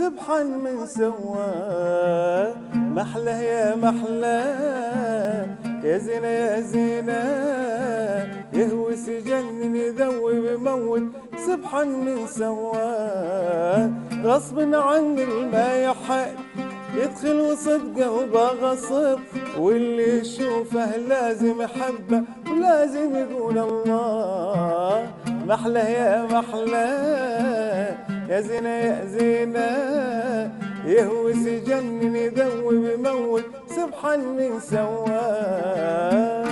سبحان من سواه. محلى يا محلى يا زينة يا زينة، يهوس يجنن يذوب يموت سبحان من سواه. غصب عن ما يحق يدخل وسط قلبه غصب، واللي يشوفه لازم يحبه ولازم يقول الله. محلى يا محلى يا زينة يا زينة، يهوس يجنن يذوب يموت سبحان من سواه.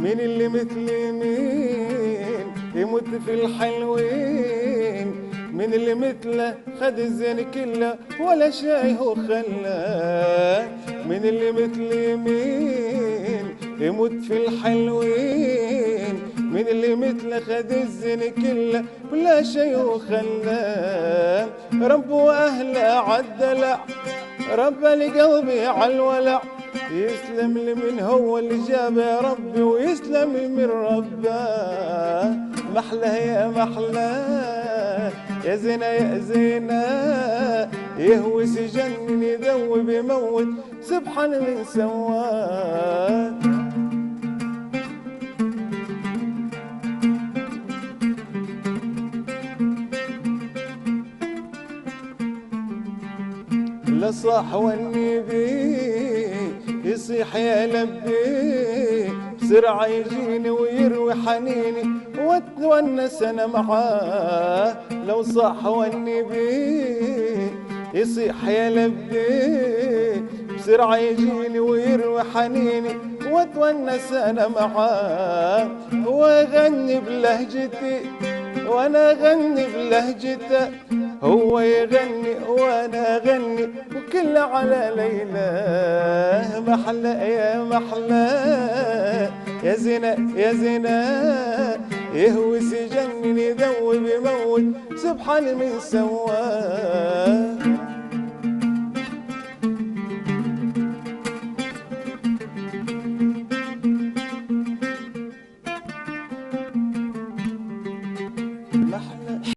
مين اللي مثل مين يموت في الحلوين؟ مين اللي مثله خد الزين كله ولا شاي هو خلاه؟ مين اللي مثل مين يموت في الحلوين؟ مين اللي مثله خد الزين كله ولا شاي هو خلاه؟ رب واهله عالدلع، رب لقلبي عالولع، يسلم لي من هو اللي جابه يا ربي، ويسلم لي من ربه. محلى يا محلى يا زينة يا زينة، يهوس يجنن يذوب يموت سبحان من سواه. لا صاح والنبي يصيح يا لبي، بسرعة يجيني ويروي حنيني واتونس انا معاه. لو صاح والنبي يصيح يا لبي، بسرعة يجيني ويروي حنيني واتونس انا معاه. هو يغني بلهجتي وانا اغني بلهجته، هو يغني وانا اغني وكل على ليلى. محلى يا محلى يا زينة يا زينة، يهوس يجنن يذوب يموت سبحان من سواه.